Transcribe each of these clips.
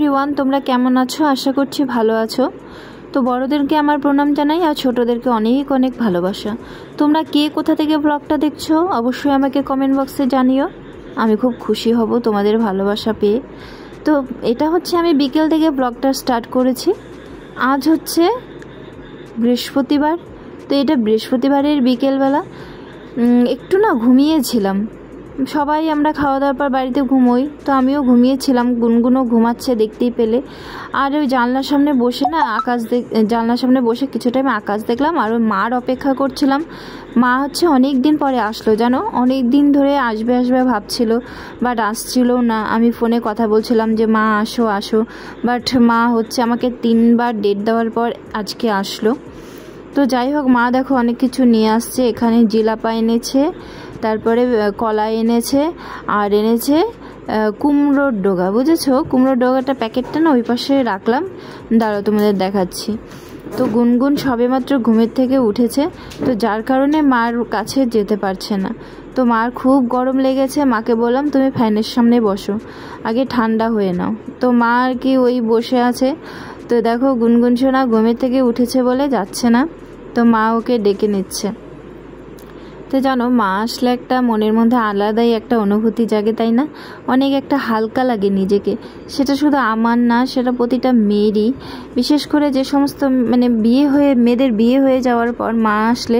Everyone, তোমরা কেমন আছো? আশা করছি ভালো আছো। তো বড়দেরকে আমার প্রণাম জানাই আর ছোটদেরকে অনেক অনেক ভালোবাসা। তোমরা কে কোথা থেকে ব্লগটা দেখছো অবশ্যই আমাকে কমেন্ট বক্সে জানিও। আমি খুব খুশি হব তোমাদের ভালোবাসা পেয়ে। তো এটা হচ্ছে আমি বিকেল থেকে ব্লগটা স্টার্ট করেছি। আজ হচ্ছে বৃহস্পতিবার। তো এটা বৃহস্পতিবারের বিকেলবেলা একটু না ঘুমিয়েছিলাম। সবাই আমরা খাওয়া দাওয়ার পর বাড়িতে ঘুমোই, তো আমিও ঘুমিয়েছিলাম। গুনগুনও ঘুমাচ্ছে দেখতেই পেলে। আর ওই জানলার সামনে বসে না জানলার সামনে বসে কিছু টাইম আকাশ দেখলাম আর ওই মার অপেক্ষা করছিলাম। মা হচ্ছে অনেক দিন পরে আসলো, জানো, অনেক দিন ধরে আসবে আসবে ভাবছিল, বাট আসছিল না। আমি ফোনে কথা বলছিলাম যে মা আসো আসো, বাট মা হচ্ছে আমাকে 3বার ডেট দেওয়ার পর আজকে আসলো। তো যাই হোক, মা দেখো অনেক কিছু নিয়ে আসছে। এখানে জিলাপা এনেছে, তারপরে কলা এনেছে, আর এনেছে কুমড়োর ডগা। বুঝেছো, কুমড়োর ডগাটা প্যাকেটটা না ওই পাশে রাখলাম, দাঁড়াও তোমাদের দেখাচ্ছি। তো গুনগুন সবেমাত্র ঘুমের থেকে উঠেছে, তো যার কারণে মার কাছে যেতে পারছে না। তো মার খুব গরম লেগেছে। মাকে বললাম তুমি ফ্যানের সামনে বসো, আগে ঠান্ডা হয়ে নাও। তো মা আর কি ওই বসে আছে। তো দেখো গুনগুন সোনা ঘুমের থেকে উঠেছে বলে যাচ্ছে না, তো মা ওকে ডেকে নিচ্ছে। তো জানো, মা আসলে একটা মনের মধ্যে আলাদাই একটা অনুভূতি জাগে, তাই না? অনেক একটা হালকা লাগে নিজেকে। সেটা শুধু আমার না, সেটা প্রতিটা মেয়েরই। বিশেষ করে যে সমস্ত মেয়েদের বিয়ে হয়ে যাওয়ার পর মা আসলে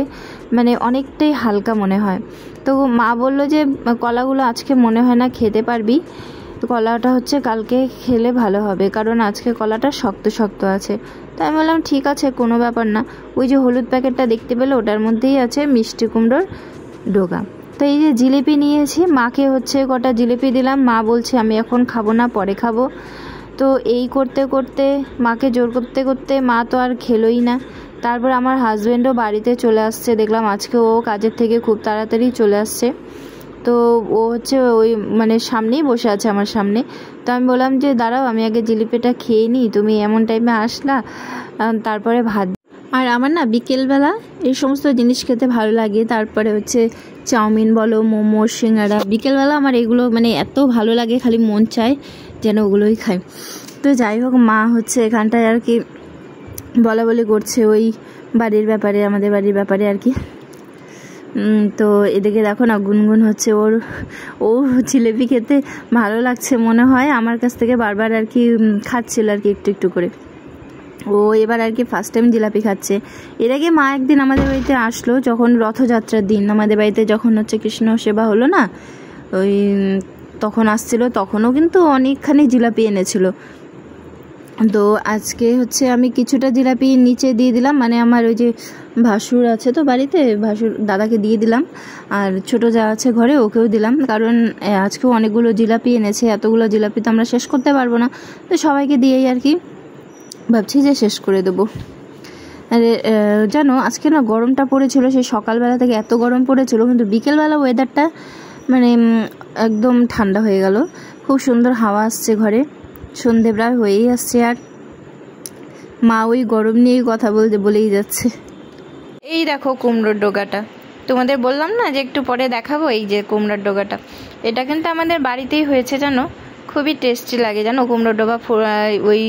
অনেকটাই হালকা মনে হয়। তো মা বলল যে কলাগুলো আজকে মনে হয় না খেতে পারবি, কলাটা হচ্ছে কালকে খেলে ভালো হবে, কারণ আজকে কলাটা শক্ত শক্ত আছে। তো আমি বললাম ঠিক আছে, কোনো ব্যাপার না। ওই যে হলুদ প্যাকেটটা দেখতে পেলে ওটার মধ্যেই আছে মিষ্টি কুমড়োর ডোগা। তো এই যে জিলিপি নিয়েছি, মাকে হচ্ছে কটা জিলিপি দিলাম। মা বলছে আমি এখন খাবো না, পরে খাবো। তো এই করতে করতে, মাকে জোর করতে করতে মা তো আর খেলোই না। তারপর আমার হাজব্যান্ডও বাড়িতে চলে আসছে, দেখলাম আজকে ও কাজের থেকে খুব তাড়াতাড়ি চলে আসছে। তো ও হচ্ছে ওই সামনেই বসে আছে আমার সামনে। তো আমি বললাম যে দাঁড়াও, আমি আগে জিলিপিটা খেয়ে নিই, তুমি এমন টাইমে আসলা, তারপরে ভাত। আর আমার না বিকেলবেলা এই সমস্ত জিনিস খেতে ভালো লাগে। তারপরে হচ্ছে চাউমিন বলো, মোমো, সিঙ্গাড়া, বিকেলবেলা আমার এগুলো এত ভালো লাগে, খালি মন চায় যেন ওগুলোই খাই। তো যাই হোক, মা হচ্ছে এখানটায় আর কি বলা বলি করছে ওই বাড়ির ব্যাপারে, আমাদের বাড়ির ব্যাপারে আর কি। তো এদিকে দেখো না, গুনগুন হচ্ছে ও জিলিপি খেতে ভালো লাগছে মনে হয়, আমার কাছ থেকে বারবার আর কি খাচ্ছিল আর কি একটু একটু করে। ও এবার আর কি ফার্স্ট টাইম জিলাপি খাচ্ছে। এর আগে মা একদিন আমাদের বাড়িতে আসলো, যখন রথযাত্রার দিন আমাদের বাড়িতে যখন হচ্ছে কৃষ্ণ সেবা হলো না, ওই তখন আসছিল, তখনও কিন্তু অনেকখানি জিলাপি এনেছিল। তো আজকে হচ্ছে আমি কিছুটা জিলাপি নিচে দিয়ে দিলাম, আমার ওই যে ভাসুর আছে তো বাড়িতে, ভাসুর দাদাকে দিয়ে দিলাম, আর ছোটো যা আছে ঘরে ওকেও দিলাম। কারণ আজকেও অনেকগুলো জিলাপি এনেছে, এতগুলো জিলাপি তো আমরা শেষ করতে পারবো না। তো সবাইকে দিয়েই আর কি ভাবছি যে শেষ করে দেবো। আরে জানো, আজকে না গরমটা পড়েছিল, সেই সকালবেলা থেকে এত গরম পড়েছিল, কিন্তু বিকেলবেলা ওয়েদারটা একদম ঠান্ডা হয়ে গেল। খুব সুন্দর হাওয়া আসছে ঘরে, সন্ধে প্রায় হয়েই আসছে। আর মা ওই গরম নিয়েই কথা বলেই যাচ্ছে। এই দেখো কুমড়োর ডগাটা, তোমাদের বললাম না যে একটু পরে দেখাবো। এই যে কুমড়োর ডগাটা, এটা কিন্তু আমাদের বাড়িতেই হয়েছে, জানো, খুবই টেস্টি লাগে জানো। কুমড়োর ডগা ওই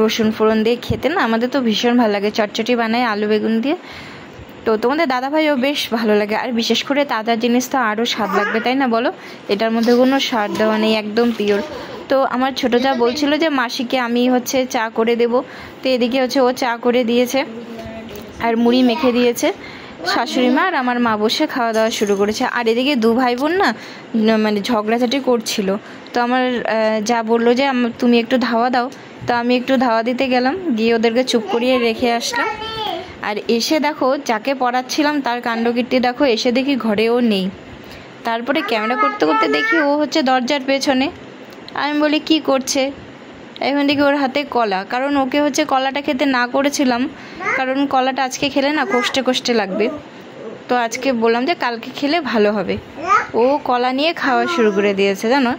রসুন ফোড়ন দিয়ে খেতে না আমাদের তো ভীষণ ভালো লাগে। চটচটি বানায় আলু বেগুন দিয়ে। তো তোমাদের দাদাভাইও বেশ ভালো লাগে, আর বিশেষ করে তাজা জিনিস তো আরও স্বাদ লাগবে, তাই না বলো? এটার মধ্যে কোনো সার দেওয়া নেই, একদম পিওর। তো আমার ছোটো যা বলছিল যে মাসিকে আমি হচ্ছে চা করে দেব। তো এদিকে হচ্ছে ও চা করে দিয়েছে আর মুড়ি মেখে দিয়েছে। শাশুড়ি মা আর আমার মা বসে খাওয়া দাওয়া শুরু করেছে। আর এদিকে দু ভাই বোন না ঝগড়াঝাটি করছিল। তো আমার যা বললো যে তুমি একটু ধাওয়া দাও, তো আমি একটু ধাওয়া দিতে গেলাম, গিয়ে ওদেরকে চুপ করিয়ে রেখে আসলাম। আর এসে দেখো যাকে পড়াচ্ছিলাম তার কাণ্ডকীর্তি দেখো, এসে দেখি ঘরেও নেই। তারপরে ক্যামেরা করতে করতে দেখি ও হচ্ছে দরজার পেছনে। আমি বলি কি করছে? এখন দেখি ওর হাতে কলা, কারণ ওকে হচ্ছে কলাটা খেতে না করেছিলাম, কারণ কলাটা আজকে খেলে না কষ্টে কষ্টে লাগবে। তো আজকে বললাম যে কালকে খেলে ভালো হবে। ও কলা নিয়ে খাওয়া শুরু করে দিয়েছে, জানো।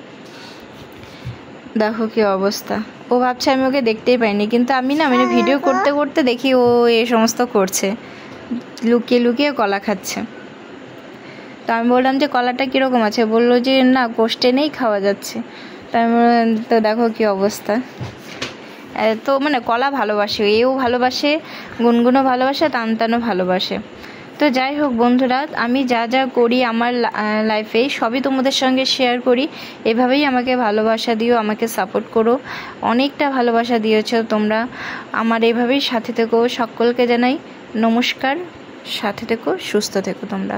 দেখো কি অবস্থা। ও ভাবছে আমি ওকে দেখতেই পাইনি, কিন্তু আমি না ভিডিও করতে করতে দেখি ও এই সমস্ত করছে, লুকিয়ে লুকিয়ে কলা খাচ্ছে। তো আমি বললাম যে কলাটা কীরকম আছে, বললো যে না কষ্টে নেই, খাওয়া যাচ্ছে। তো দেখো কি অবস্থা। তো মানে কলা ভালোবাসে, এও ভালোবাসে, গুনগুনও ভালোবাসে, টানটানও ভালোবাসে। তো যাই হোক বন্ধুরা, আমি যা যা করি আমার লাইফে সবই তোমাদের সঙ্গে শেয়ার করি। এভাবেই আমাকে ভালোবাসা দিও, আমাকে সাপোর্ট করো, অনেকটা ভালোবাসা দিয়েছো তোমরা, আমার এভাবেই সাথে থেকো। সকলকে জানাই নমস্কার, সাথে থেকো, সুস্থ থেকো তোমরা।